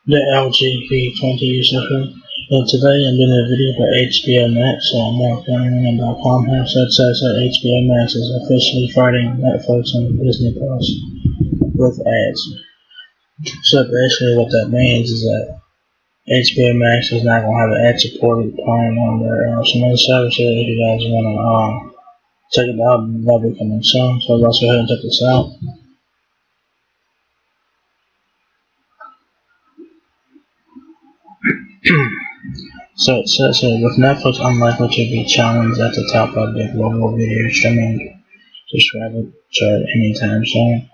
The LGV20 user. And today I'm doing a video about HBO Max on MarkDonnerman.com. So it says that HBO Max is officially fighting Netflix and Disney Plus with ads. So basically what that means is that HBO Max is not going to have an ad-supported plan on their some other services. If you guys want to check it out, that'll be coming soon. So let's go ahead and check this out. So it says here, with Netflix unlikely to be challenged at the top of the global video streaming subscriber chart anytime soon,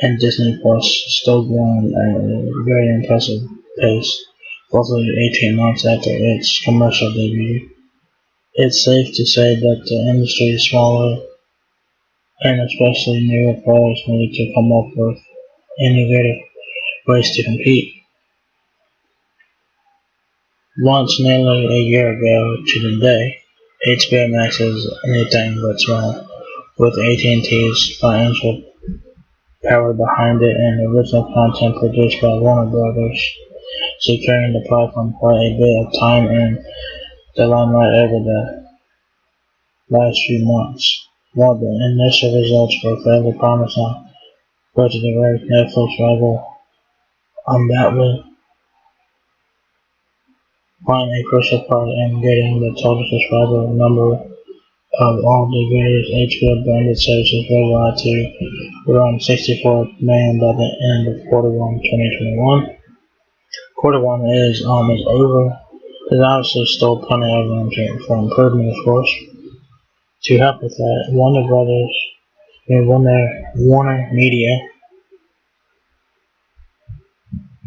and Disney Plus still growing at a very impressive pace, roughly 18 months after its commercial debut. It's safe to say that the industry is smaller, and especially newer players need to come up with innovative ways to compete. Launched nearly a year ago to the day, HBO Max is anything but small, with at&t's financial power behind it and original content produced by Warner Brothers securing the platform quite a bit of time in the limelight over the last few months. While the initial results were fairly promising, but to the great Netflix rival undoubtedly playing a crucial part in getting the total subscriber number of all the various HBO branded services worldwide to around 64 million by the end of Q1 2021. Q1 is almost over. There's obviously still plenty of room for improvement, of course. To help with that, Warner Media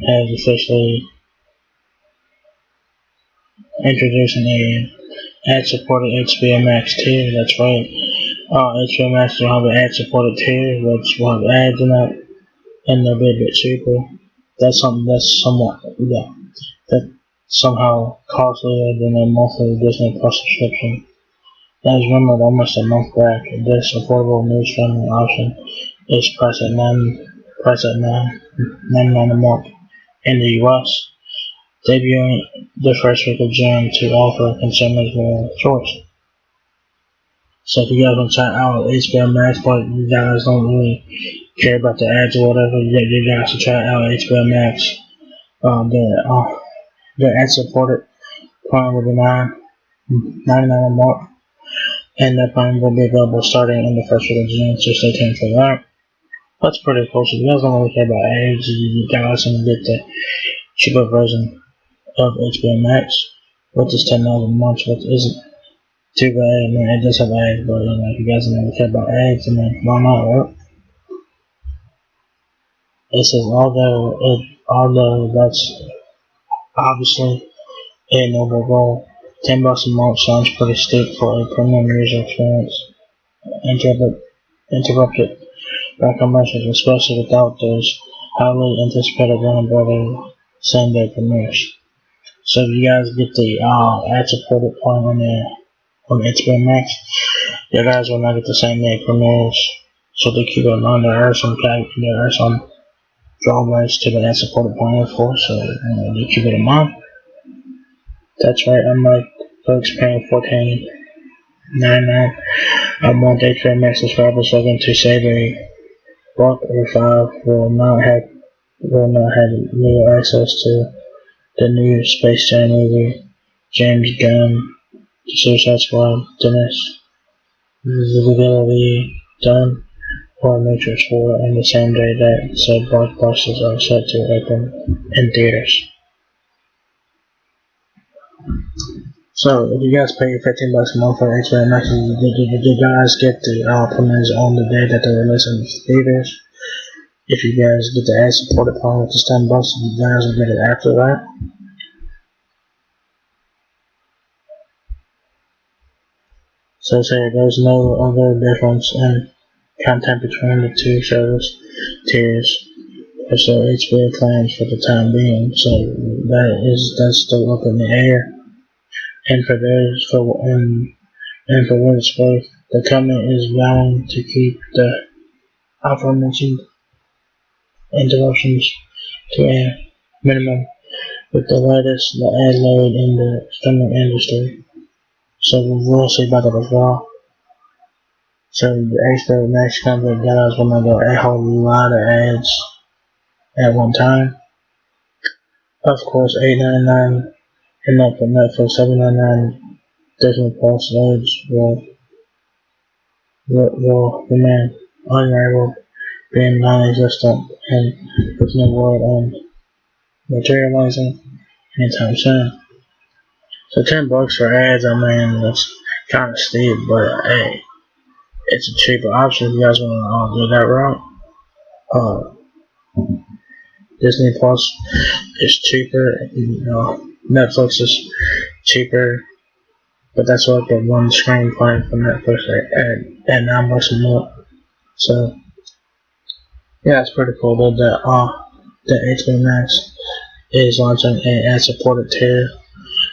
has officially introduced an ad-supported HBO Max tier. That's right. HBO Max will have an ad-supported tier, which will have ads in it, and they'll be a bit cheaper. That's something that's somehow costlier than a monthly Disney Plus subscription. As rumored almost a month back, this affordable new streaming option is priced at $9.99 a month in the US, debuting the first week of June to offer consumers more choice. So if you guys want to try out HBO Max, but you guys don't really care about the ads or whatever, you guys should try out HBO Max. The ad-supported plan will be $9.99 a month, and that plan will be available starting in the first week of June, so stay tuned for that. That's pretty cool. So if you guys don't really care about ads, you guys can get the cheaper version of HBO Max, which is $10 a month, which isn't too bad. I mean, it does have ads, but if you guys don't really care about ads, why not, right? It says although that's obviously a noble goal, $10 a month sounds pretty steep for a premium user experience. Interrupted by commercials, especially without those highly anticipated Warner Brothers same-day premieres. So if you guys get the ad-supported plan on HBO Max, you guys will not get the same-day premieres. So they keep it in mind. There are some drawbacks to the ad-supported plan, of course. So they keep it in mind. That's right. Unlike folks paying $14.99 a month, HBO Max subscribers looking to save a buck or $5 will not have real access to the new Space Jam movie, James Gunn, The Suicide Squad, Dennis Villeneuve, Done, or Matrix 4 on the same day that said blockbusters are set to open in theaters. So, if you guys pay $15 a month for HBO Max, you guys get the premieres on the day that they're releasing in theaters. If you guys get the ad-supported plan, which is $10, you guys will get it after that. So say there's no other difference in content between the two service tiers, so HBO claims for the time being. So that's still up in the air. And for what it's worth, the company is vowing to keep the aforementioned interruptions to a minimum with the latest ad load in the streaming industry. So we'll see about that as well. So the HBO Max company guys gonna go a whole lot of ads at one time. Of course, $8.99 and up for Netflix, $7.99 Disney Plus loads will remain unrivaled, being non-existent, and with no word on materializing anytime soon. So $10 for ads, I mean, that's kind of steep, but hey, it's a cheaper option if you guys want to go that route. Disney Plus is cheaper, Netflix is cheaper, but that's like a one screen plan for Netflix at $9 a month. So yeah, it's pretty cool though that HBO Max is launching an ad supported tier.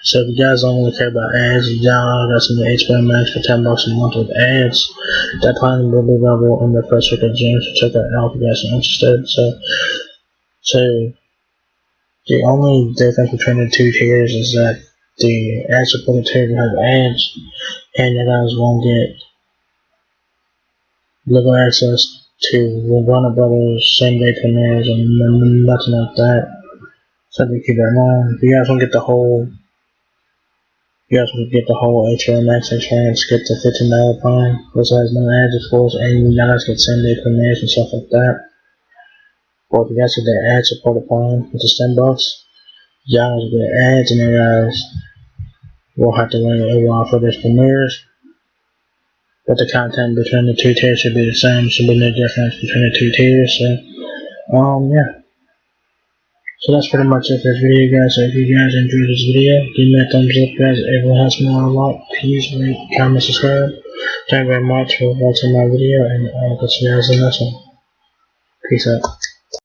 So if you guys don't really care about ads, you download got some HBO Max for $10 a month with ads. That plan will be available in the first week of June, so check that out if you guys are interested. So the only difference between the two tiers is that the ad supported tier will have ads, and you guys won't get legal access to Warner Brothers same day premieres and nothing like that. So to keep that in mind. If you guys want to get the whole HBO Max experience, get the $15 plan, which has no ads of course, and you guys get same day premieres and stuff like that. Or if you guys get the ad supported plan, which is $10, you guys get ads and you guys will have to wait a while for this premieres. But the content between the two tiers should be the same, should be no difference between the two tiers. So yeah. So that's pretty much it for this video, guys. So if you guys enjoyed this video, give me a thumbs up, guys. Everyone has more a lot. Please rate, comment, subscribe. Thank you very much for watching my video, and I'll catch you guys in the next one. Peace out.